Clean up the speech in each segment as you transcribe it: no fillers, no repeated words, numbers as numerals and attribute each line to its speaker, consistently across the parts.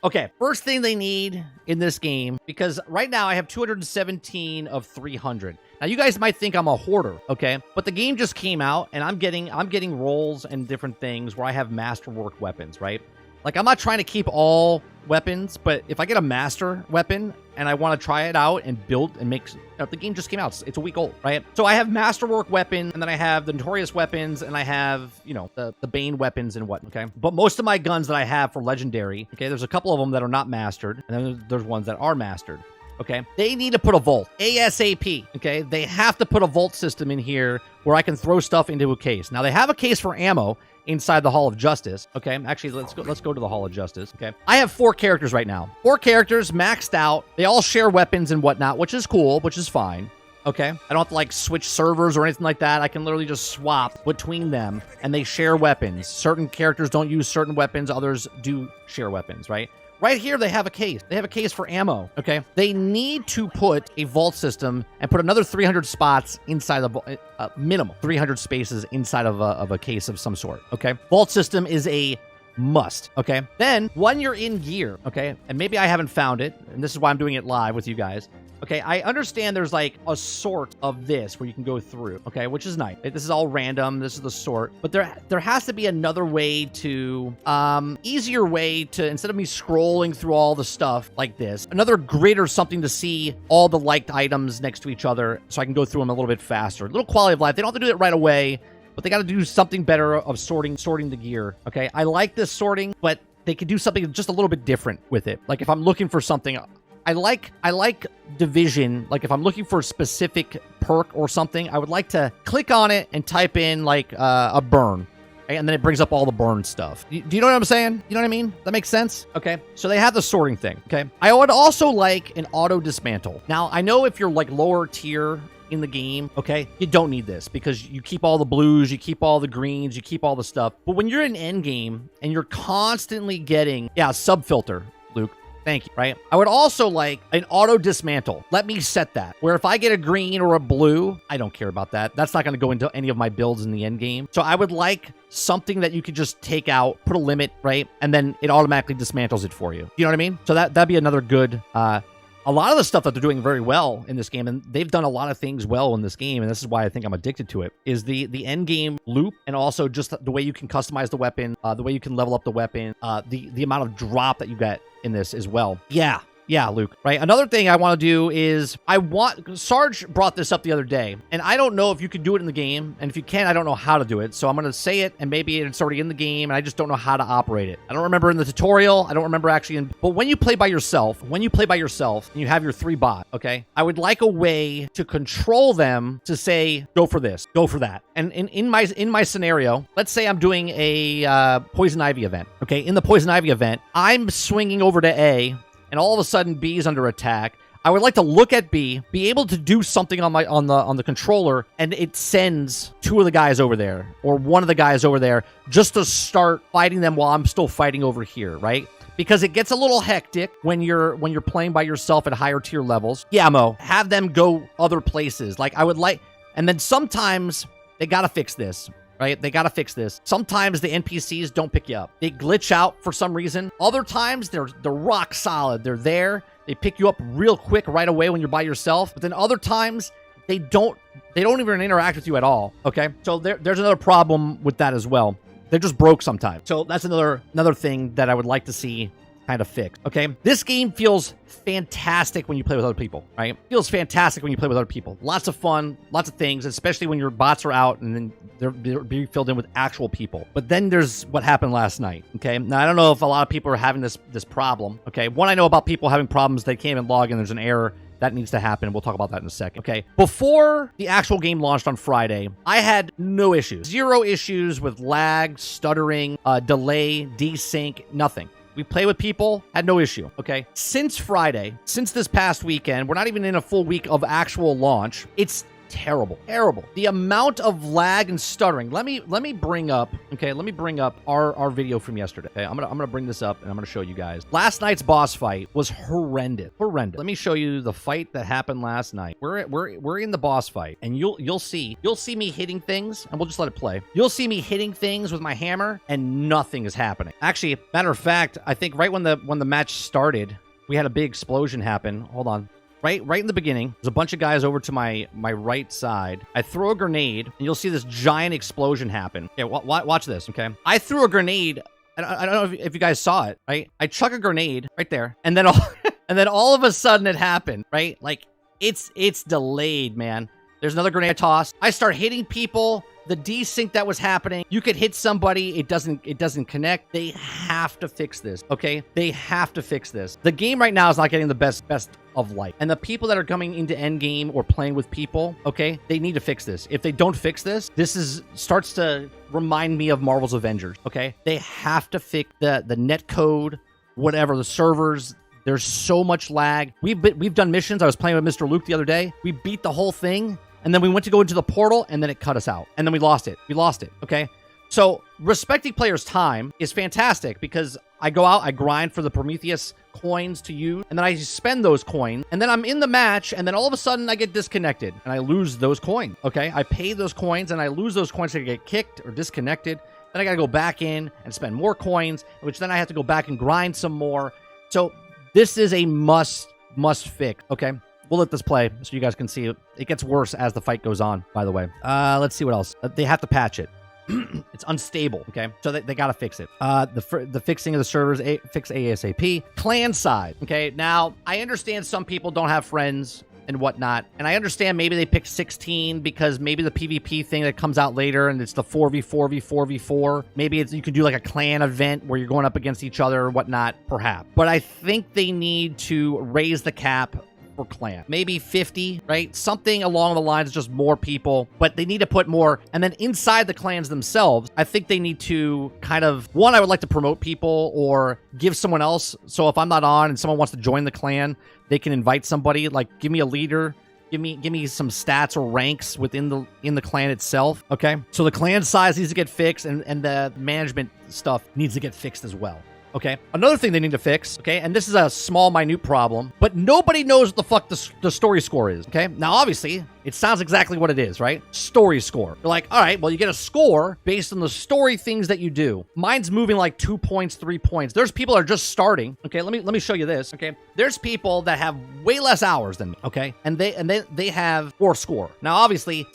Speaker 1: Okay, first thing they need in this game, because right now I have 217 of 300. Now you guys might think I'm a hoarder, okay? But the game just came out and I'm getting rolls and different things where I have masterwork weapons, right? Like, I'm not trying to keep all weapons, but if I get a master weapon and I want to try it out and build and make... the game just came out. It's a week old, right? So I have masterwork weapon, and then I have the notorious weapons, and I have, you know, the Bane weapons and what, okay? But most of my guns that I have for legendary, okay, there's a couple of them that are not mastered, and then there's ones that are mastered. Okay, they need to put a vault ASAP. Okay, they have to put a vault system in here where I can throw stuff into a case. Now they have a case for ammo inside the Hall of Justice. Okay, actually let's go to the Hall of Justice. Okay, I have 4 characters right now. 4 characters maxed out. They all share weapons and whatnot, which is cool, which is fine. Okay, I don't have to like switch servers or anything like that. I can literally just swap between them, and they share weapons. Certain characters don't use certain weapons. Others do share weapons, right? Right here, they have a case. They have a case for ammo, okay? They need to put a vault system and put another 300 spots inside the minimum 300 spaces inside of a case of some sort, okay? Vault system is a must, okay? Then, when you're in gear, okay, and maybe I haven't found it, and this is why I'm doing it live with you guys, okay, I understand there's like a sort of this where you can go through, okay, which is nice. This is all random. This is the sort, but there has to be another way to, easier way to, instead of me scrolling through all the stuff like this, another grid or something to see all the liked items next to each other so I can go through them a little bit faster. A little quality of life. They don't have to do it right away, but they got to do something better of sorting the gear, okay? I like this sorting, but they could do something just a little bit different with it. Like if I'm looking for something, I like division. Like if I'm looking for a specific perk or something, I would like to click on it and type in like a burn. Okay? And then it brings up all the burn stuff. Do you know what I'm saying? You know what I mean? That makes sense? Okay. So they have the sorting thing. Okay. I would also like an auto dismantle. Now, I know if you're like lower tier in the game, okay, you don't need this because you keep all the blues, you keep all the greens, you keep all the stuff. But when you're in end game and you're constantly getting, sub filter, Luke. Thank you, right? I would also like an auto dismantle. Let me set that. Where if I get a green or a blue, I don't care about that. That's not going to go into any of my builds in the end game. So I would like something that you could just take out, put a limit, right? And then it automatically dismantles it for you. You know what I mean? So that'd be another good... a lot of the stuff that they're doing very well in this game, and they've done a lot of things well in this game, and this is why I think I'm addicted to it, is the end game loop, and also just the way you can customize the weapon, the way you can level up the weapon, the amount of drop that you get in this as well. Yeah, Luke, right? Another thing I want to do is Sarge brought this up the other day, and I don't know if you can do it in the game, and if you can, I don't know how to do it. So I'm going to say it, and maybe it's already in the game, and I just don't know how to operate it. I don't remember in the tutorial. I don't remember actually but when you play by yourself, and you have your 3 bots, okay? I would like a way to control them to say, go for this, go for that. And in my scenario, let's say I'm doing a Poison Ivy event, okay? In the Poison Ivy event, I'm swinging over to A, and all of a sudden B is under attack. I would like to look at B, be able to do something on the controller, and it sends 2 of the guys over there or 1 of the guys over there just to start fighting them while I'm still fighting over here, right? Because it gets a little hectic when you're playing by yourself at higher tier levels. Yeah, Mo, have them go other places. Like I would like, and then sometimes they gotta fix this. Right? They got to fix this. Sometimes the NPCs don't pick you up. They glitch out for some reason. Other times they're rock solid. They're there. They pick you up real quick right away when you're by yourself. But then other times they don't even interact with you at all. Okay? So there's another problem with that as well. They're just broke sometimes. So that's another thing that I would like to see kind of fixed. Okay? This game feels fantastic when you play with other people, right? It feels fantastic when you play with other people. Lots of fun, lots of things, especially when your bots are out and then they're being filled in with actual people. But then there's what happened last night, okay? Now, I don't know if a lot of people are having this problem, okay? One, I know about people having problems. They can't even log in. There's an error. That needs to happen. We'll talk about that in a second, okay? Before the actual game launched on Friday, I had no issues. 0 issues with lag, stuttering, delay, desync, nothing. We play with people, had no issue, okay? Since Friday, since this past weekend, we're not even in a full week of actual launch. It's terrible, terrible. The amount of lag and stuttering. Let me bring up, okay, let me bring up our video from yesterday. Okay, I'm gonna bring this up and I'm gonna show you guys. Last night's boss fight was horrendous. Horrendous. Let me show you the fight that happened last night. We're in the boss fight, and you'll see me hitting things, and we'll just let it play. You'll see me hitting things with my hammer, and nothing is happening. Actually, matter of fact, I think right when the match started, we had a big explosion happen. Hold on. Right in the beginning, there's a bunch of guys over to my right side. I throw a grenade, and you'll see this giant explosion happen. Okay, watch this, okay? I threw a grenade. I don't know if you guys saw it, right? I chuck a grenade right there, and then all of a sudden it happened, right? Like, it's delayed, man. There's another grenade I tossed. I start hitting people. The desync that was happening, you could hit somebody, it doesn't connect. They have to fix this, okay? They have to fix this. The game right now is not getting the best of life. And the people that are coming into endgame or playing with people, okay, they need to fix this. If they don't fix this, starts to remind me of Marvel's Avengers, okay? They have to fix the net code, whatever, the servers. There's so much lag. We've done missions. I was playing with Mr. Luke the other day. We beat the whole thing. And then we went to go into the portal, and then it cut us out. And then we lost it. Okay? So respecting players' time is fantastic because I go out, I grind for the Prometheus coins to use, and then I spend those coins, and then I'm in the match, and then all of a sudden I get disconnected, and I lose those coins, okay? I pay those coins, and I lose those coins to get kicked or disconnected. Then I got to go back in and spend more coins, which then I have to go back and grind some more. So this is a must fix, okay? We'll let this play so you guys can see it. It gets worse as the fight goes on, by the way. Let's see what else. They have to patch it. It's unstable, okay? So they got to fix it. The fixing of the servers, fix ASAP. Clan size, okay? Now, I understand some people don't have friends and whatnot, and I understand maybe they picked 16 because maybe the PvP thing that comes out later and it's the 4v4v4v4. Maybe you can do like a clan event where you're going up against each other or whatnot, perhaps. But I think they need to raise the cap for clan. Maybe 50, right? Something along the lines of just more people, but they need to put more. And then inside the clans themselves, I think they need to kind of, one, I would like to promote people or give someone else. So if I'm not on and someone wants to join the clan, they can invite somebody, like give me a leader, give me some stats or ranks within the clan itself, okay? So the clan size needs to get fixed and the management stuff needs to get fixed as well. Okay, another thing they need to fix, okay, and this is a small, minute problem, but nobody knows what the fuck the story score is, okay? Now, obviously, it sounds exactly what it is, right? Story score. You're like, all right, well, you get a score based on the story things that you do. Mine's moving like 2 points, 3 points. There's people that are just starting, okay? Let me show you this, okay? There's people that have way less hours than me, okay? And they have 4 score. Now, obviously,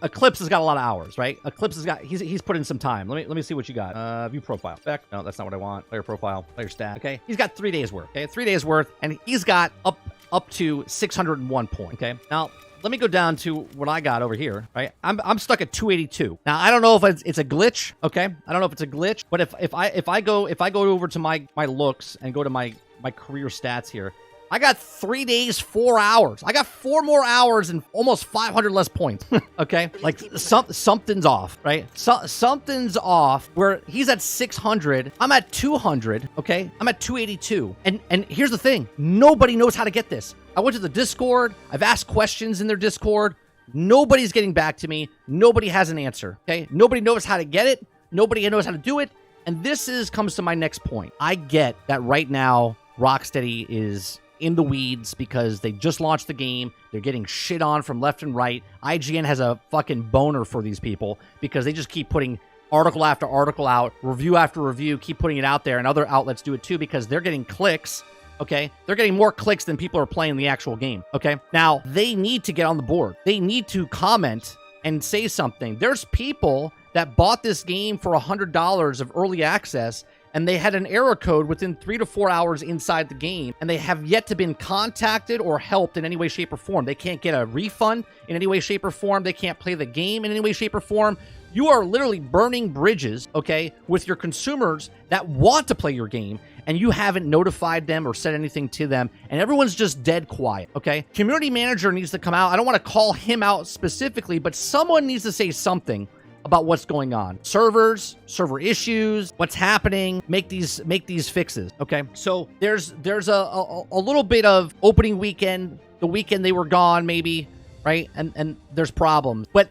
Speaker 1: Eclipse has got a lot of hours, right? Eclipse has got, he's put in some time. Let me see what you got. View profile. Back. No, that's not what I want. Player profile. Player stat. Okay. He's got 3 days worth. Okay. 3 days worth. And he's got up to 601 points. Okay. Now, let me go down to what I got over here, right? I'm stuck at 282. Now, I don't know if it's a glitch, okay? I don't know if it's a glitch, but if I go over to my looks and go to my career stats here, I got 3 days, 4 hours. I got 4 more hours and almost 500 less points. Okay? Like, something's off, right? Something's off where he's at 600. I'm at 200, okay? I'm at 282. And here's the thing. Nobody knows how to get this. I went to the Discord. I've asked questions in their Discord. Nobody's getting back to me. Nobody has an answer, okay? Nobody knows how to get it. Nobody knows how to do it. And this comes to my next point. I get that right now, Rocksteady is in the weeds because they just launched the game. They're getting shit on from left and right. IGN has a fucking boner for these people because they just keep putting article after article out, review after review, keep putting it out there, and other outlets do it too because they're getting clicks, okay? They're getting more clicks than people are playing the actual game, okay? Now, they need to get on the board. They need to comment and say something. There's people that bought this game for $100 of early access and they had an error code within 3 to 4 hours inside the game, and they have yet to been contacted or helped in any way, shape, or form. They can't get a refund in any way, shape, or form. They can't play the game in any way, shape, or form. You are literally burning bridges, okay, with your consumers that want to play your game, and you haven't notified them or said anything to them, and everyone's just dead quiet, okay? Community manager needs to come out. I don't want to call him out specifically, but someone needs to say something about what's going on. Servers, server issues, what's happening, make these fixes, okay? So there's a little bit of opening weekend, the weekend they were gone maybe, right? And there's problems. But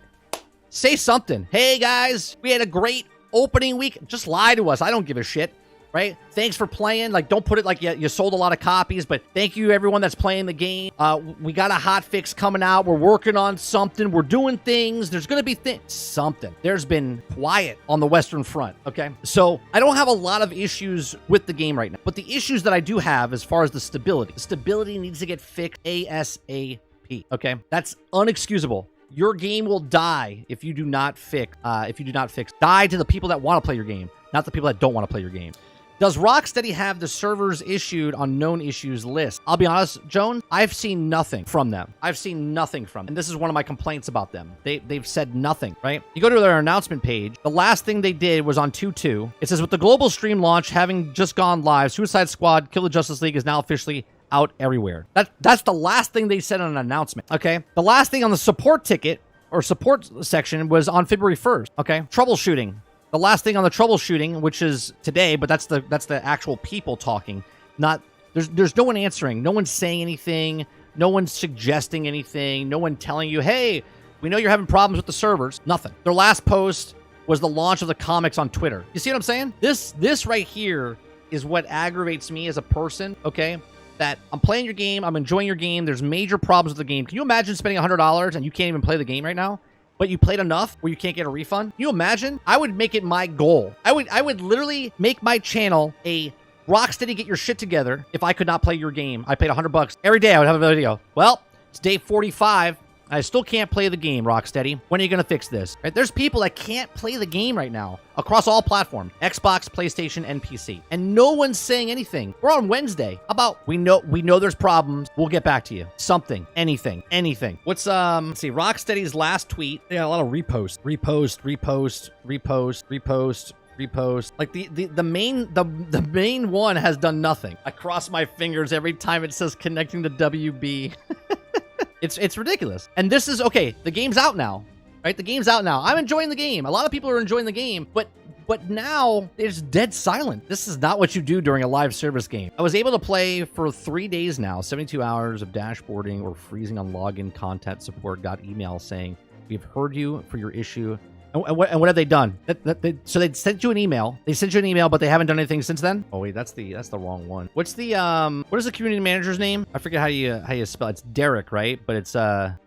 Speaker 1: say something. Hey, guys, we had a great opening week. Just lie to us. I don't give a shit, right? Thanks for playing. Like, don't put it like you sold a lot of copies, but thank you, everyone that's playing the game. We got a hot fix coming out. We're working on something. We're doing things. There's going to be something. There's been quiet on the Western Front, okay? So I don't have a lot of issues with the game right now, but the issues that I do have as far as the stability needs to get fixed ASAP, okay? That's unexcusable. Your game will die if you do not fix. Die to the people that want to play your game, not the people that don't want to play your game. Does Rocksteady have the servers issued on known issues list? I'll be honest, Joan, I've seen nothing from them. And this is one of my complaints about them. They've said nothing, right? You go to their announcement page. The last thing they did was on 2/2. It says, with the global stream launch having just gone live, Suicide Squad Kill the Justice League is now officially out everywhere. That's the last thing they said on an announcement, okay? The last thing on the support ticket or support section was on February 1st, okay? Troubleshooting. The last thing on the troubleshooting, which is today, but that's the actual people talking. Not there's no one answering, no one's saying anything, no one's suggesting anything, no one telling you, hey, we know you're having problems with the servers. Nothing. Their last post was the launch of the comics on Twitter. You see what I'm saying? This right here is what aggravates me as a person, okay? That I'm playing your game, I'm enjoying your game, there's major problems with the game. Can you imagine spending $100 and you can't even play the game right now? But you played enough where you can't get a refund? Can you imagine? I would make it my goal. I would literally make my channel a Rocksteady get your shit together if I could not play your game. I paid $100. Every day I would have a video. Well, it's day 45. I still can't play the game, Rocksteady. When are you going to fix this? Right? There's people that can't play the game right now across all platforms, Xbox, PlayStation, and PC. And no one's saying anything. We're on Wednesday. About we know there's problems. We'll get back to you. Something, anything. What's let's see, Rocksteady's last tweet. Yeah, a lot of repost. Like the main one has done nothing. I cross my fingers every time it says connecting to WB. It's ridiculous. And this is okay. The game's out now, right? The game's out now. I'm enjoying the game. A lot of people are enjoying the game, but now it's dead silent. This is not what you do during a live service game. I was able to play for 3 days now, 72 hours of dashboarding or freezing on login. Content support got email saying, we've heard you for your issue. And what have they done? So they sent you an email. They sent you an email, but they haven't done anything since then. Oh wait, that's the wrong one. What's the what is the community manager's name? I forget how you spell. It's Derek, right? But it's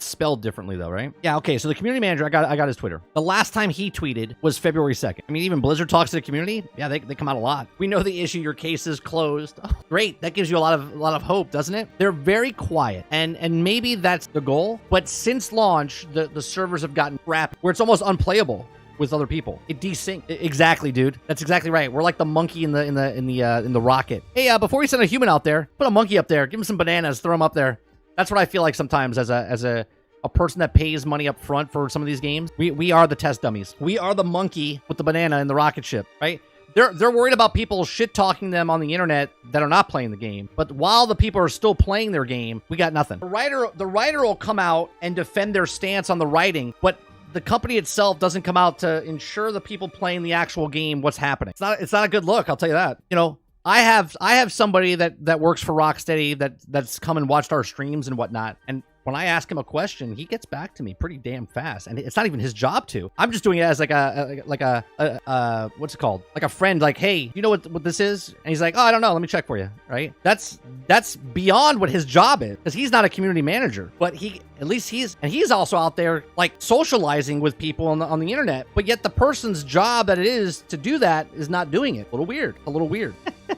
Speaker 1: spelled differently though, right? Yeah. Okay. So the community manager, I got his Twitter. The last time he tweeted was February 2nd. I mean, even Blizzard talks to the community. Yeah, they come out a lot. We know the issue. Your case is closed. Oh, great. That gives you a lot of hope, doesn't it? They're very quiet, and maybe that's the goal. But since launch, the servers have gotten crappy, where it's almost unplayable with other people. It desynced. Exactly, dude. That's exactly right. We're like the monkey in the rocket. Hey, before we send a human out there, put a monkey up there. Give him some bananas. Throw him up there. That's what I feel like sometimes as a person that pays money up front for some of these games. We are the test dummies. We are the monkey with the banana in the rocket ship, right? They're worried about people shit talking them on the internet that are not playing the game. But while the people are still playing their game, we got nothing. The writer will come out and defend their stance on the writing, but the company itself doesn't come out to ensure the people playing the actual game what's happening. It's not a good look, I'll tell you that. You know, I have somebody that works for Rocksteady that's come and watched our streams and whatnot, and when I ask him a question, he gets back to me pretty damn fast, and it's not even his job to. I'm just doing it as like a what's it called? Like a friend, like, hey, you know what this is? And he's like, oh, I don't know. Let me check for you, right? That's beyond what his job is, because he's not a community manager, but he's also out there like socializing with people on the internet, but yet the person's job that it is to do that is not doing it. A little weird.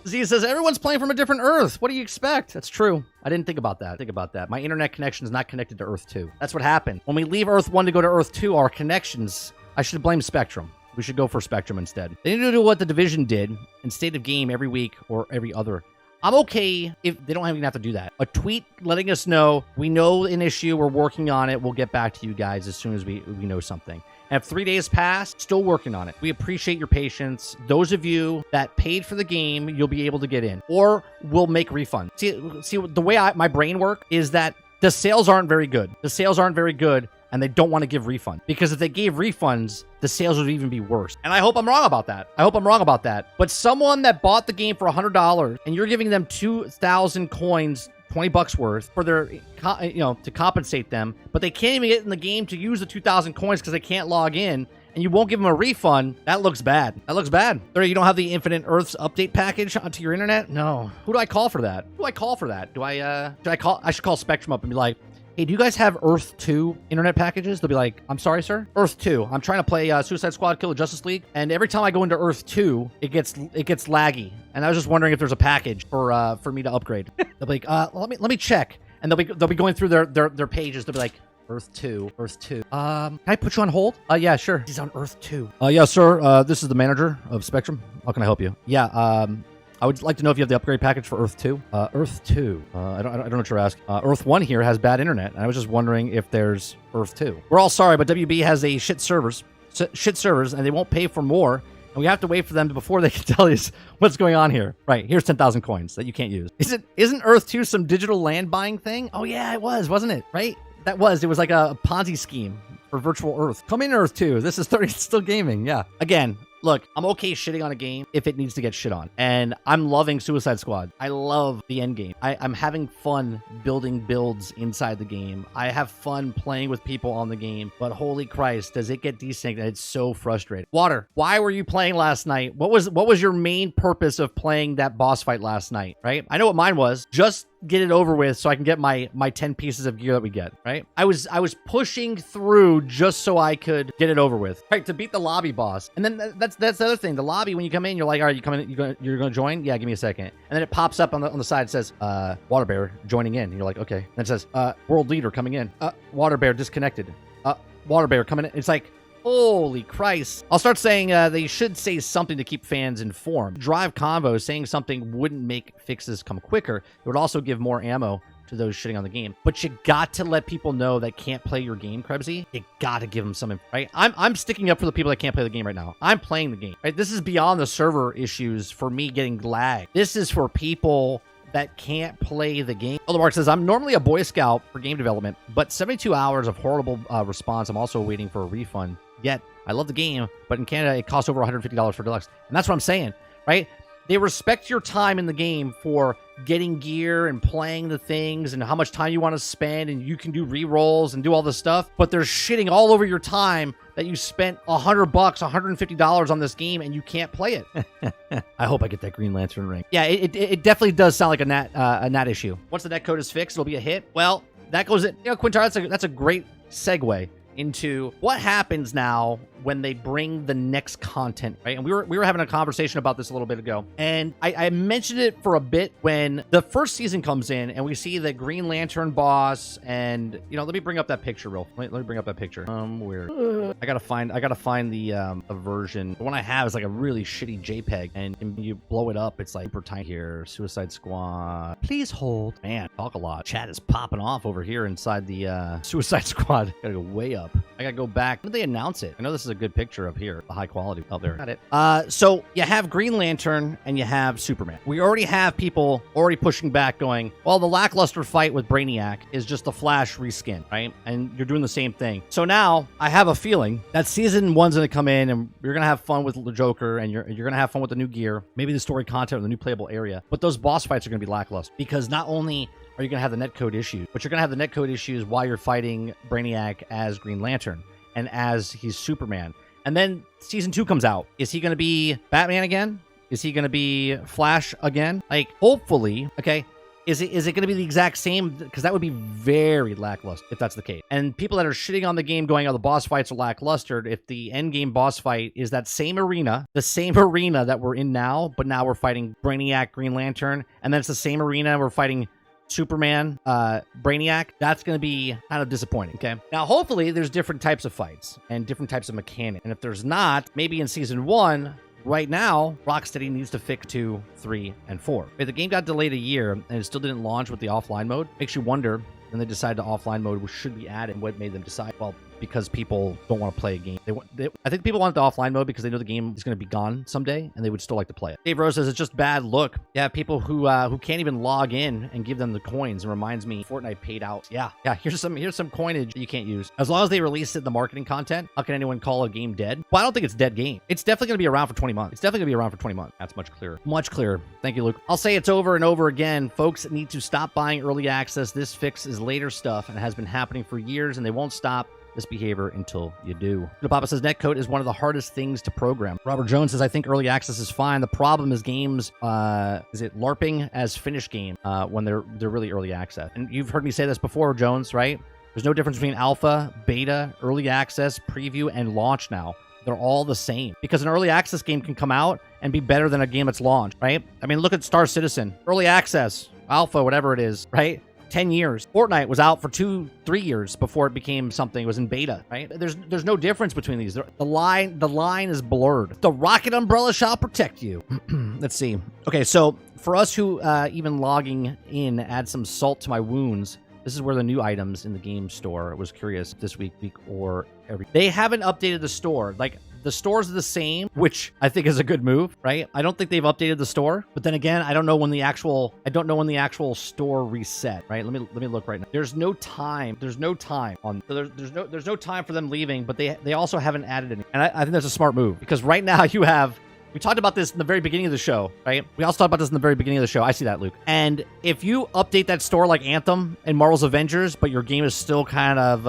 Speaker 1: Z says, everyone's playing from a different Earth. What do you expect? That's true. I didn't think about that. My internet connection is not connected to Earth 2. That's what happened. When we leave Earth 1 to go to Earth 2, our connections, I should blame Spectrum. We should go for Spectrum instead. They need to do what the Division did and state of game every week or every other. I'm okay if they don't even have to do that. A tweet letting us know, we know an issue, we're working on it, we'll get back to you guys as soon as we know something. And if 3 days pass, still working on it. We appreciate your patience. Those of you that paid for the game, you'll be able to get in. Or we'll make refunds. See the way my brain works is that the sales aren't very good. And they don't want to give refunds. Because if they gave refunds, the sales would even be worse. And I hope I'm wrong about that. But someone that bought the game for $100 and you're giving them 2,000 coins $20 worth for their, to compensate them, but they can't even get in the game to use the 2,000 coins because they can't log in, and you won't give them a refund. That looks bad. That looks bad. Or you don't have the Infinite Earths update package onto your internet? No. Who do I call for that? Who do I call for that? I should call Spectrum up and be like, hey, do you guys have Earth 2 internet packages? They'll be like, I'm sorry, sir? Earth 2. I'm trying to play Suicide Squad Kill the Justice League, and every time I go into Earth 2, it gets laggy. And I was just wondering if there's a package for me to upgrade. They'll be like, let me check. And they'll be going through their pages. They'll be like, Earth 2. Can I put you on hold? Yeah, sure. He's on Earth 2. Yeah, sir. This is the manager of Spectrum. How can I help you? Yeah, I would like to know if you have the upgrade package for Earth 2. Earth 2. I don't know what you're asking. Earth 1 here has bad internet, and I was just wondering if there's Earth 2. We're all sorry, but WB has a shit servers, and they won't pay for more, and we have to wait for them before they can tell us what's going on here. Right, here's 10,000 coins that you can't use. Isn't Earth 2 some digital land buying thing? Oh yeah, it was, wasn't it? Right? It was like a Ponzi scheme for virtual Earth. Come in Earth 2. This is still gaming. Yeah. Again, look, I'm okay shitting on a game if it needs to get shit on. And I'm loving Suicide Squad. I love the end game. I'm having fun building builds inside the game. I have fun playing with people on the game. But holy Christ, does it get desynced? It's so frustrating. Water, why were you playing last night? What was your main purpose of playing that boss fight last night, right? I know what mine was. Just get it over with so I can get my 10 pieces of gear that we get, right? I was pushing through just so I could get it over with, right? To beat the lobby boss. And then that's the other thing. The lobby, when you come in, you're like, all right, you coming? You're gonna join? Yeah, give me a second. And then it pops up on the side. It says, Water Bear joining in. And you're like, okay. And it says, World Leader coming in. Water Bear disconnected. Water Bear coming in. It's like, holy Christ. I'll start saying they should say something to keep fans informed. Drive Convo saying something wouldn't make fixes come quicker. It would also give more ammo to those shitting on the game. But you got to let people know that can't play your game, Krebsy. You got to give them some, right? I'm sticking up for the people that can't play the game right now. I'm playing the game, right? This is beyond the server issues for me getting lag. This is for people that can't play the game. Mark says, I'm normally a Boy Scout for game development, but 72 hours of horrible response. I'm also waiting for a refund. Yet, I love the game, but in Canada, it costs over $150 for deluxe. And that's what I'm saying, right? They respect your time in the game for getting gear and playing the things and how much time you want to spend, and you can do re-rolls and do all this stuff, but they're shitting all over your time that you spent $100, $150 on this game, and you can't play it. I hope I get that Green Lantern ring. Yeah, it definitely does sound like a NAT issue. Once the netcode is fixed, it'll be a hit. Well, that goes in. Quintar, that's a great segue into what happens now when they bring the next content, right? And we were having a conversation about this a little bit ago, and I mentioned it for a bit when the first season comes in and we see the Green Lantern boss, and let me bring up that picture let me bring up that picture. Where I gotta find the version. The one I have is like a really shitty JPEG, and when you blow it up, it's like super tiny here. Suicide Squad. Please hold. Man, talk a lot. Chat is popping off over here inside the Suicide Squad. Gotta go way up. I gotta go back. When did they announce it? I know this is a good picture up here, the high quality up there. Got it. So you have Green Lantern and you have Superman. We already have people already pushing back, going, well, the lackluster fight with Brainiac is just a Flash reskin, right? And you're doing the same thing. So now I have a feeling that season 1's gonna come in and you're gonna have fun with the Joker, and you're gonna have fun with the new gear, maybe the story content or the new playable area. But those boss fights are gonna be lackluster because not only are you going to have the netcode issues, but you're going to have the netcode issues while you're fighting Brainiac as Green Lantern and as he's Superman. And then season 2 comes out. Is he going to be Batman again? Is he going to be Flash again? Like, hopefully, okay, is it going to be the exact same? Because that would be very lackluster if that's the case. And people that are shitting on the game going, oh, the boss fights are lackluster, if the end game boss fight is that same arena, the same arena that we're in now, but now we're fighting Brainiac, Green Lantern, and then it's the same arena, we're fighting Superman, Brainiac, that's going to be kind of disappointing, okay? Now, hopefully, there's different types of fights and different types of mechanics. And if there's not, maybe in Season 1, right now, Rocksteady needs to fix 2, 3, and 4. If the game got delayed a year and it still didn't launch with the offline mode, makes you wonder when they decided the offline mode should be added, what made them decide, well, because people don't want to play a game. I think people want the offline mode because they know the game is going to be gone someday, and they would still like to play it. Dave Rose says it's just bad look. Yeah, people who can't even log in and give them the coins. It reminds me, Fortnite paid out. Yeah. Here's some coinage you can't use. As long as they release it in the marketing content, how can anyone call a game dead? Well, I don't think it's dead game. It's definitely going to be around for 20 months. That's much clearer. Much clearer. Thank you, Luke. I'll say it's over and over again. Folks need to stop buying early access. This fix is later stuff and has been happening for years, and they won't stop this behavior until you do. Papa says netcode is one of the hardest things to program. Robert Jones says, I think early access is fine. The problem is games, is it LARPing as finished game when they're really early access. And you've heard me say this before, Jones, right? There's no difference between alpha, beta, early access, preview, and launch now. They're all the same because an early access game can come out and be better than a game that's launched, right? I mean, look at Star Citizen. Early access, alpha, whatever it is, right? 10 years. Fortnite was out for 2-3 years before it became something. It was in beta, right? There's no difference between these. The line is blurred. The rocket umbrella shall protect you. Let's see. Okay, so for us who even logging in add some salt to my wounds, this is where the new items in the game store. I was curious this week or every. They haven't updated the store. Like, the stores are the same, which I think is a good move, right? I don't think they've updated the store, but then again, I don't know when the actual store reset, right? Let me look right now. There's no time on. So there's no time for them leaving, but they also haven't added any, and I think that's a smart move because right now you have. We talked about this in the very beginning of the show, right? We also talked about this in the very beginning of the show. I see that, Luke. And if you update that store like Anthem and Marvel's Avengers, but your game is still kind of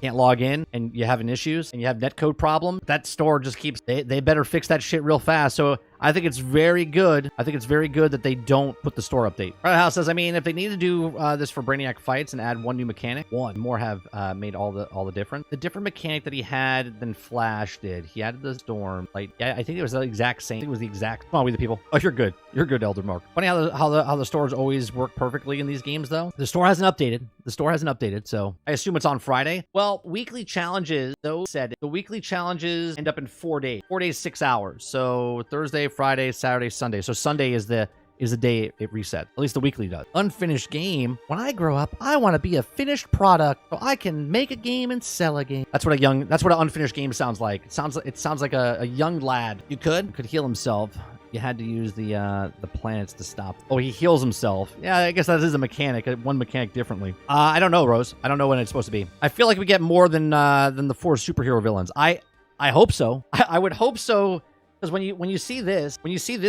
Speaker 1: can't log in and you're having issues and you have netcode problem, that store just keeps... They better fix that shit real fast. So I think it's very good. I think it's very good that they don't put the store update. Right House says, I mean, if they need to do this for Brainiac fights and add one new mechanic, one more have made all the difference. The different mechanic that he had than Flash did. He added the storm. Like, yeah, I think it was the exact same. I think it was the exact. Come on, we the people. Oh, you're good. You're good, Elder Mark. Funny how the stores always work perfectly in these games, though. The store hasn't updated. So I assume it's on Friday. Well, weekly challenges, though, said the weekly challenges end up in 4 days. 4 days, 6 hours. So Thursday, Friday, Saturday, Sunday. So Sunday is the day it resets. At least the weekly does. Unfinished game. When I grow up, I want to be a finished product so I can make a game and sell a game. That's what an unfinished game sounds like. It sounds like a young lad. You could heal himself. You had to use the planets to stop. Oh, he heals himself. Yeah, I guess that is a mechanic. One mechanic differently. I don't know, Rose. I don't know when it's supposed to be. I feel like we get more than the 4 superhero villains. I hope so. I would hope so. Because when you see this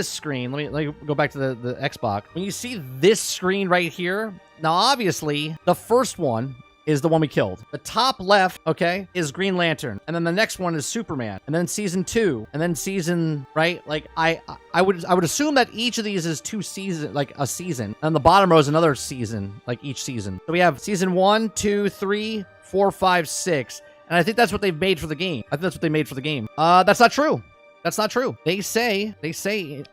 Speaker 1: screen, let me go back to the Xbox. When you see this screen right here, now obviously the first one is the one we killed. The top left, okay, is Green Lantern, and then the next one is Superman, and then season 2, and then season right. Like I would assume that each of these is 2 seasons, like a season, and the bottom row is another season, like each season. So we have season 1, 2, 3, 4, 5, 6, and I think that's what they've made for the game. That's not true. That's not true. They say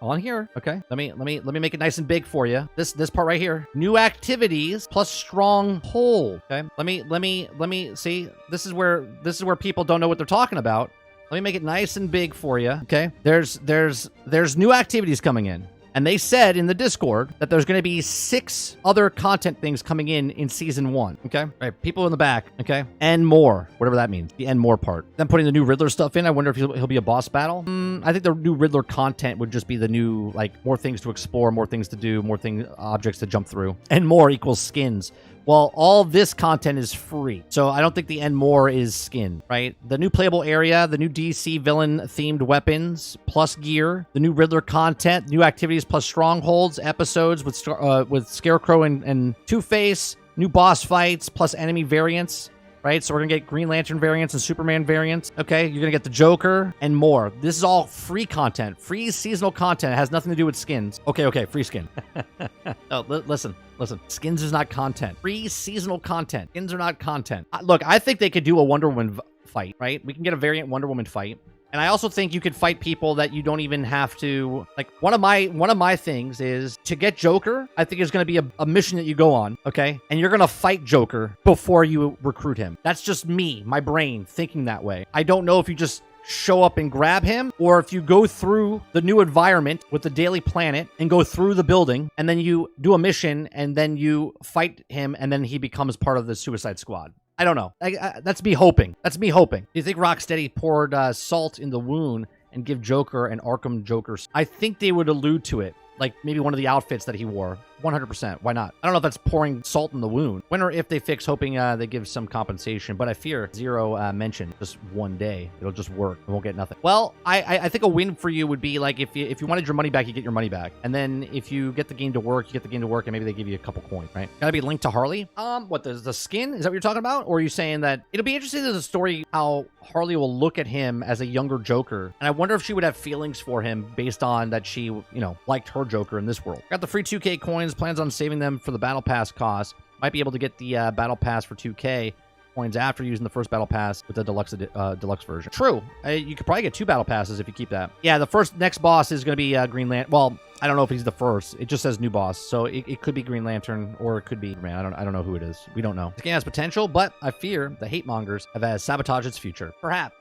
Speaker 1: on here. Okay. Let me make it nice and big for you. This part right here. New activities plus stronghold. Okay. Let me see. This is where people don't know what they're talking about. Let me make it nice and big for you. Okay. There's new activities coming in. And they said in the Discord that there's going to be 6 other content things coming in season 1. Okay? All right, people in the back. Okay? And more. Whatever that means. The and more part. Then putting the new Riddler stuff in. I wonder if he'll be a boss battle. I think the new Riddler content would just be the new, like, more things to explore, more things to do, objects to jump through. And more equals skins. Well, all this content is free. So I don't think the end more is skin, right? The new playable area, the new DC villain-themed weapons, plus gear, the new Riddler content, new activities plus strongholds, episodes with Scarecrow and Two-Face, new boss fights, plus enemy variants, right? So we're going to get Green Lantern variants and Superman variants. Okay, you're going to get the Joker and more. This is all free content, free seasonal content. It has nothing to do with skins. Okay, free skin. Oh, listen. Skins is not content. Free seasonal content. Skins are not content. Look, I think they could do a Wonder Woman fight, right? We can get a variant Wonder Woman fight. And I also think you could fight people that you don't even have to, like, one of my things is to get Joker. I think is going to be a mission that you go on, okay? And you're going to fight Joker before you recruit him. That's just me, my brain thinking that way. I don't know if you just show up and grab him, or if you go through the new environment with the Daily Planet and go through the building, and then you do a mission, and then you fight him, and then he becomes part of the Suicide Squad. I don't know. That's me hoping. That's me hoping. Do you think Rocksteady poured salt in the wound and give Joker an Arkham Joker? I think they would allude to it. Like maybe one of the outfits that he wore. 100%. Why not? I don't know if that's pouring salt in the wound. When or if they fix, hoping they give some compensation. But I fear zero mention. Just one day. It'll just work. We won't get nothing. Well, I think a win for you would be like if you wanted your money back, you get your money back. And then if you get the game to work, you get the game to work, and maybe they give you a couple coins, right? Gotta be linked to Harley. What, the skin? Is that what you're talking about? Or are you saying that it'll be interesting to the story how Harley will look at him as a younger Joker. And I wonder if she would have feelings for him based on that she, liked her Joker in this world. Got the free 2K coins, plans on saving them for the Battle Pass cost. Might be able to get the Battle Pass for 2K coins after using the first Battle Pass with the deluxe version. True. You could probably get 2 Battle Passes if you keep that. Yeah, the next boss is going to be Green Lantern. Well, I don't know if he's the first. It just says new boss, so it could be Green Lantern or it could be man. I don't know who it is. We don't know. This game has potential, but I fear the hate mongers have sabotaged its future. Perhaps.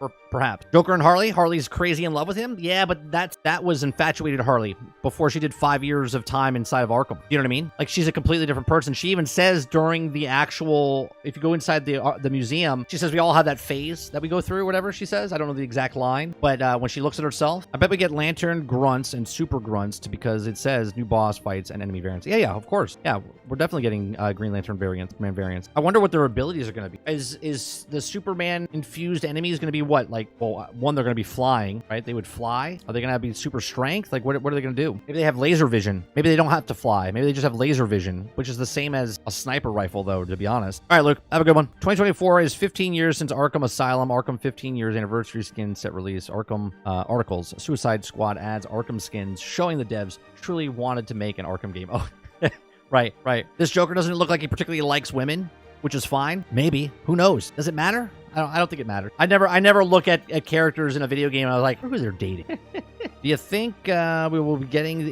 Speaker 1: Joker and Harley. Harley's crazy in love with him. Yeah, but that was infatuated Harley before she did 5 years of time inside of Arkham. You know what I mean? Like she's a completely different person. She even says during the actual, if you go inside the museum, she says we all have that phase that we go through. Whatever she says, I don't know the exact line, but when she looks at herself, I bet we get Lantern grunts and super grunts because it says new boss fights and enemy variants. Yeah, of course. Yeah, we're definitely getting Green Lantern variants. I wonder what their abilities are going to be. Is the Superman infused enemies going to be what? Like, well, one, they're going to be flying, right? They would fly. Are they going to be super strength? Like, what are they going to do? Maybe they have laser vision. Maybe they don't have to fly. Maybe they just have laser vision, which is the same as a sniper rifle, though, to be honest. All right, Luke, have a good one. 2024 is 15 years since Arkham Asylum. Arkham 15 years anniversary skin set release. Arkham articles. Suicide Squad adds Arkham skins, showing the devs truly wanted to make an Arkham game. Oh, right. This Joker doesn't look like he particularly likes women, which is fine. Maybe. Who knows? Does it matter? I don't think it matters. I never look at characters in a video game and I was like, who they're dating. Do you think we will be getting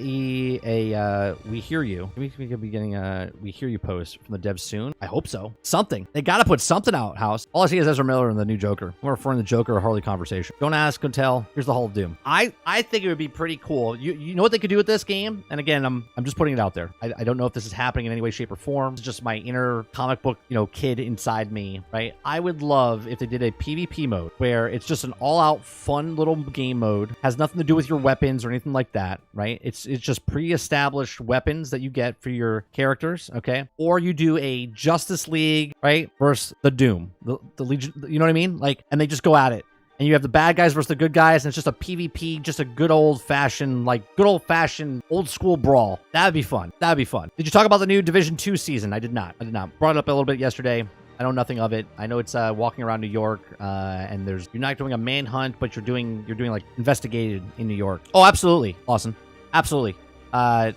Speaker 1: a We Hear You? We could be getting a We Hear You post from the devs soon. I hope so. Something. They got to put something out, House. All I see is Ezra Miller in the new Joker. I'm referring to the Joker or Harley conversation. Don't ask, don't tell. Here's the Hall of Doom. I think it would be pretty cool. You know what they could do with this game? And again, I'm just putting it out there. I don't know if this is happening in any way, shape, or form. It's just my inner comic book, kid inside me, right? I would love if they did a PvP mode where it's just an all-out fun little game mode, has nothing to do with your weapons or anything like that, right? It's just pre-established weapons that you get for your characters, okay? Or you do a Justice League, right, versus the Doom, the Legion, you know what I mean? Like, and they just go at it. And you have the bad guys versus the good guys, and it's just a PvP, just a good old-fashioned old school brawl. That'd be fun. Did you talk about the new Division 2 season? I did not. Brought it up a little bit yesterday. I know nothing of it. I know it's walking around New York, and you're not doing a manhunt, but you're doing like investigated in New York. Oh, absolutely, Lawson, absolutely.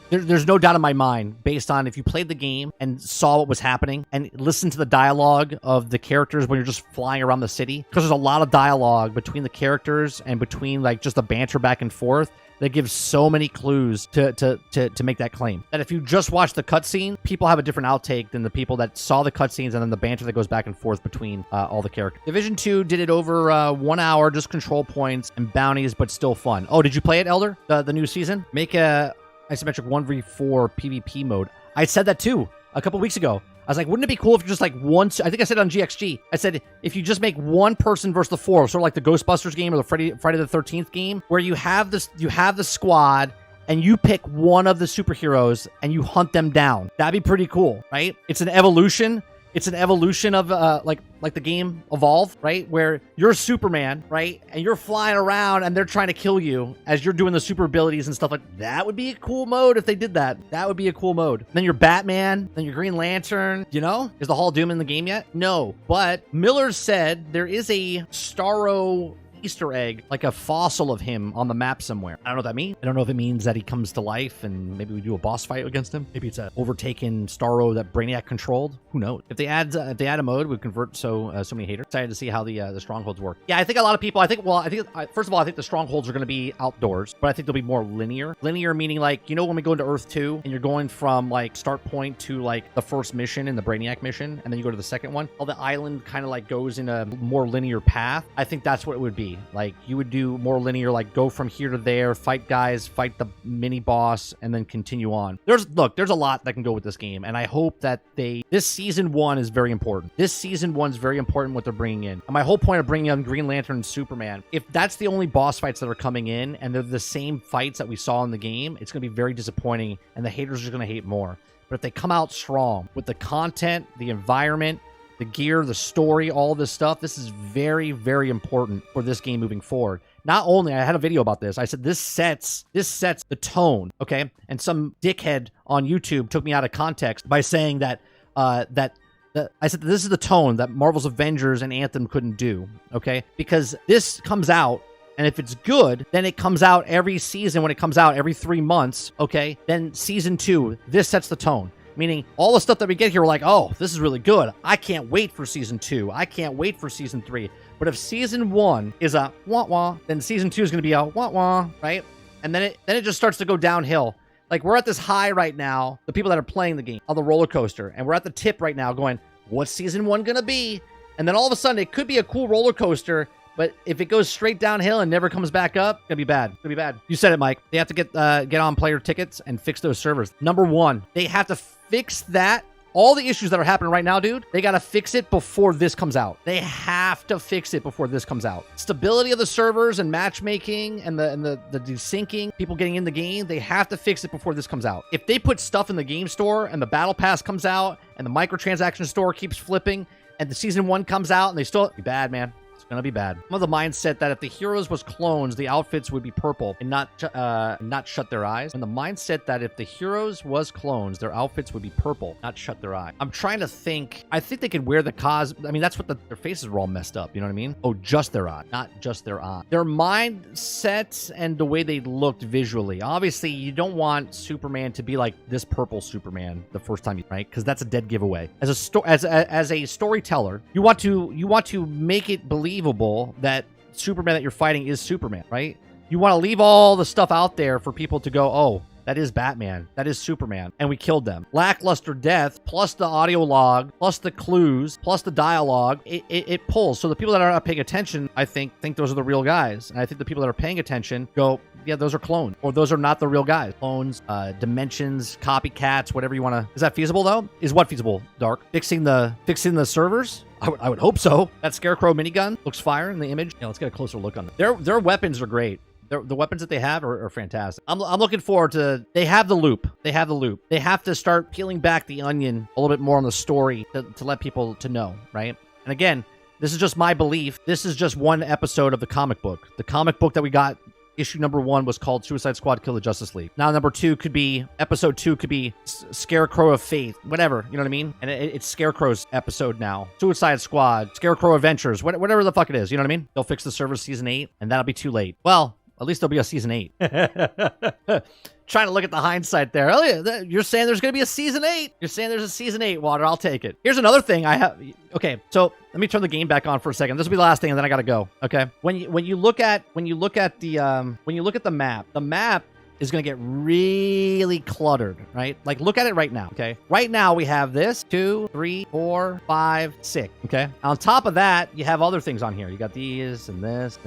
Speaker 1: There's no doubt in my mind, based on if you played the game and saw what was happening and listened to the dialogue of the characters when you're just flying around the city, because there's a lot of dialogue between the characters and between like just the banter back and forth. That gives so many clues to make that claim. That if you just watch the cutscene, people have a different outtake than the people that saw the cutscenes and then the banter that goes back and forth between all the characters. Division 2 did it over 1 hour, just control points and bounties, but still fun. Oh, did you play it, Elder? The new season? Make a isometric 1v4 PvP mode. I said that too a couple weeks ago. I was like, wouldn't it be cool if you just like one? I think I said on GXG. I said if you just make one person versus the four, sort of like the Ghostbusters game or the Friday the 13th game, where you have the squad and you pick one of the superheroes and you hunt them down. That'd be pretty cool, right? It's an evolution. It's an evolution of like the game Evolve, right? Where you're Superman, right? And you're flying around and they're trying to kill you as you're doing the super abilities and stuff like that. That would be a cool mode if they did that. That would be a cool mode. Then you're Batman, then you're Green Lantern, Is the Hall of Doom in the game yet? No. But Miller said there is a Starro Easter egg, like a fossil of him on the map somewhere. I don't know what that means. I don't know if it means that he comes to life and maybe we do a boss fight against him. Maybe it's a overtaken Starro that Brainiac controlled. Who knows? If they add a mode, we convert so many haters. Excited to see how the strongholds work. Yeah, I think a lot of people. First of all, I think the strongholds are going to be outdoors, but I think they'll be more linear. Linear meaning like when we go into Earth 2 and you're going from like start point to like the first mission in the Brainiac mission, and then you go to the second one. All the island kind of like goes in a more linear path. I think that's what it would be. be. Like, you would do more linear, like go from here to there, fight guys, fight the mini boss, and then continue on. There's a lot that can go with this game, and I hope that this season 1 is very important. This season 1 is very important what they're bringing in. And my whole point of bringing in Green Lantern and Superman, if that's the only boss fights that are coming in, and they're the same fights that we saw in the game, it's going to be very disappointing, and the haters are going to hate more. But if they come out strong with the content, the environment, the gear, the story, all this stuff, this is very, very important for this game moving forward. Not only, I had a video about this, I said this sets the tone, okay? And some dickhead on YouTube took me out of context by saying that I said that this is the tone that Marvel's Avengers and Anthem couldn't do, okay? Because this comes out, and if it's good, then it comes out every season when it comes out every 3 months, okay? Then season 2, this sets the tone. Meaning all the stuff that we get here, we're like, oh, this is really good. I can't wait for season 2. I can't wait for season 3. But if season 1 is a wah-wah, then season 2 is going to be a wah-wah, right? And then it just starts to go downhill. Like, we're at this high right now, the people that are playing the game, on the roller coaster. And we're at the tip right now going, what's season 1 going to be? And then all of a sudden, it could be a cool roller coaster, but if it goes straight downhill and never comes back up, it's gonna be bad. It's gonna be bad. You said it, Mike. They have to get on player tickets and fix those servers. Number 1, they have to fix that. All the issues that are happening right now, dude, they gotta fix it before this comes out. They have to fix it before this comes out. Stability of the servers and matchmaking and the desyncing, people getting in the game, they have to fix it before this comes out. If they put stuff in the game store and the battle pass comes out and the microtransaction store keeps flipping and the season 1 comes out and they still be bad, man. Gonna be bad. I'm of the mindset that if the heroes was clones, the outfits would be purple and not shut their eyes. And the mindset that if the heroes was clones, their outfits would be purple, not shut their eye. I'm trying to think. I think they could wear the I mean, that's what their faces were all messed up. You know what I mean? Oh, just their eye, not just their eye. Their mindset and the way they looked visually. Obviously, you don't want Superman to be like this purple Superman the first time, right? Because that's a dead giveaway. As a storyteller, you want to make it believable that Superman that you're fighting is Superman, right? You want to leave all the stuff out there for people to go, oh, that is Batman, that is Superman, and we killed them. Lackluster death, plus the audio log, plus the clues, plus the dialogue, it pulls. So the people that are not paying attention, I think those are the real guys. And I think the people that are paying attention go, yeah, those are clones, or those are not the real guys. Clones, dimensions, copycats, whatever you want to. Is that feasible though? Is what feasible, Dark? Fixing the servers? I would hope so. That Scarecrow minigun looks fire in the image. Yeah, let's get a closer look on them. Their weapons are great. The weapons that they have are fantastic. I'm looking forward to. They have the loop. They have to start peeling back the onion a little bit more on the story to let people to know, right? And again, this is just my belief. This is just one episode of the comic book. The comic book that we got. Issue number 1 was called Suicide Squad Kill the Justice League. Now number 2 could be, episode 2 could be Scarecrow of Faith, whatever, you know what I mean? And it's Scarecrow's episode now. Suicide Squad, Scarecrow Adventures, whatever the fuck it is, you know what I mean? They'll fix the server season 8, and that'll be too late. Well, at least there'll be a season 8. Trying to look at the hindsight there. Oh, yeah, you're saying there's going to be a season 8. You're saying there's a season 8, Water. I'll take it. Here's another thing I have. Okay, so let me turn the game back on for a second. This will be the last thing, and then I got to go. Okay. When you look at the map, the map is going to get really cluttered, right? Like, look at it right now, okay? Right now, we have this, 2, 3, 4, 5, 6, okay? On top of that, you have other things on here. You got these and this,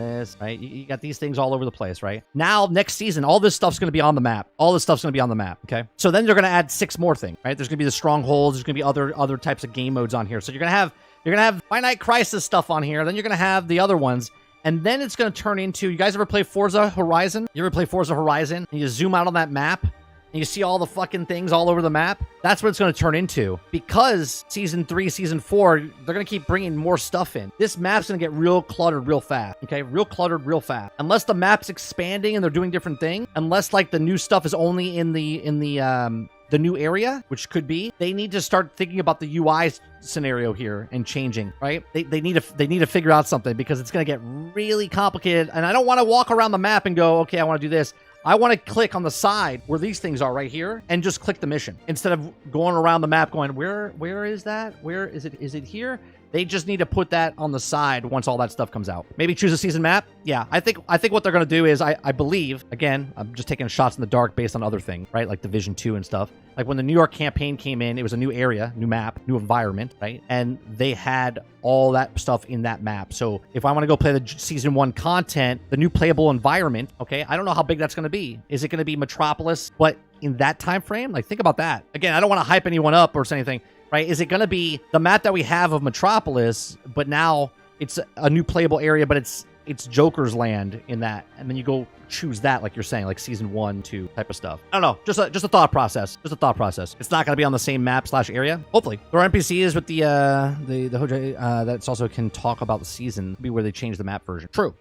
Speaker 1: right? You got these things all over the place, right? Now, next season, all this stuff's going to be on the map. All this stuff's going to be on the map, okay? So then they're going to add 6 more things, right? There's going to be the strongholds. There's going to be other types of game modes on here. So you're going to have Finite Crisis stuff on here. Then you're going to have the other ones. And then it's going to turn into, you guys ever play Forza Horizon? You ever play Forza Horizon? And you zoom out on that map, and you see all the fucking things all over the map? That's what it's going to turn into. Because Season 3, Season 4, they're going to keep bringing more stuff in. This map's going to get real cluttered real fast, okay? Real cluttered real fast. Unless the map's expanding and they're doing different things, unless, like, the new stuff is only in the new area, which could be, they need to start thinking about the UI scenario here and changing, right? They need to figure out something, because it's going to get really complicated. And I don't want to walk around the map and go, okay, I want to do this. I want to click on the side where these things are right here and just click the mission, instead of going around the map going, where is that? Where is it? Is it here? They just need to put that on the side once all that stuff comes out. Maybe choose a season map. Yeah, I think what they're gonna do is I believe, again, I'm just taking shots in the dark based on other things, right? Like Division 2 and stuff. Like when the New York campaign came in, it was a new area, new map, new environment, right? And they had all that stuff in that map. So if I want to go play the season 1 content, the new playable environment, okay, I don't know how big that's going to be. Is it going to be Metropolis, but in that time frame? Like, think about that. Again, I don't want to hype anyone up or say anything, right? Is it going to be the map that we have of Metropolis, but now it's a new playable area, but it's Joker's land in that, and then you go choose that, like you're saying, like season 1, 2 type of stuff. I don't know, just a thought process. Just a thought process. It's not going to be on the same map / area. Hopefully, there are NPCs with the Hojai that's also can talk about the season. Be where they change the map version. True.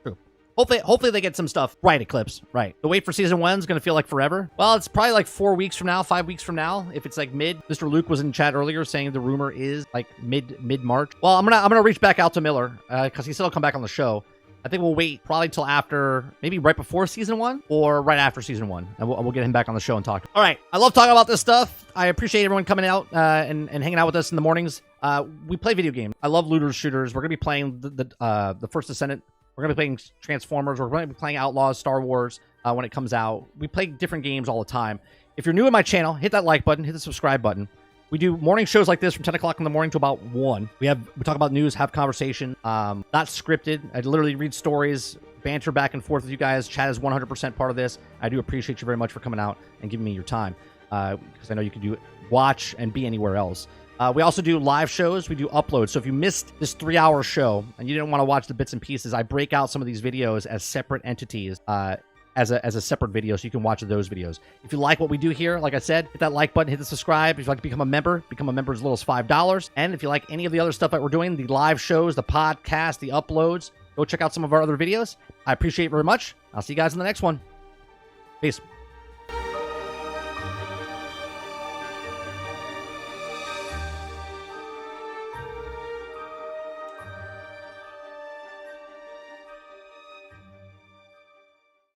Speaker 1: Hopefully they get some stuff right, Eclipse. Right. The wait for season 1 is going to feel like forever. Well, it's probably like 4 weeks from now, 5 weeks from now. If it's like mid. Mr. Luke was in chat earlier saying the rumor is like mid-March. Well, I'm gonna reach back out to Miller because he said he'll come back on the show. I think we'll wait probably till after, maybe right before season 1 or right after season 1. And we'll get him back on the show and talk. All right. I love talking about this stuff. I appreciate everyone coming out and hanging out with us in the mornings. We play video games. I love looters, shooters. We're going to be playing the First Descendant. We're going to be playing Transformers. We're going to be playing Outlaws, Star Wars when it comes out. We play different games all the time. If you're new in my channel, hit that like button, hit the subscribe button. We do morning shows like this from 10 o'clock in the morning to about 1. We talk about news, have conversation, not scripted. I literally read stories, banter back and forth with you guys. Chat is 100% part of this. I do appreciate you very much for coming out and giving me your time because I know you can do it, watch and be anywhere else. We also do live shows. We do uploads. So if you missed this 3-hour show and you didn't want to watch the bits and pieces, I break out some of these videos as separate entities as a separate video so you can watch those videos. If you like what we do here, like I said, hit that like button, hit the subscribe. If you'd like to become a member as little as $5. And if you like any of the other stuff that we're doing, the live shows, the podcast, the uploads, go check out some of our other videos. I appreciate it very much. I'll see you guys in the next one. Peace.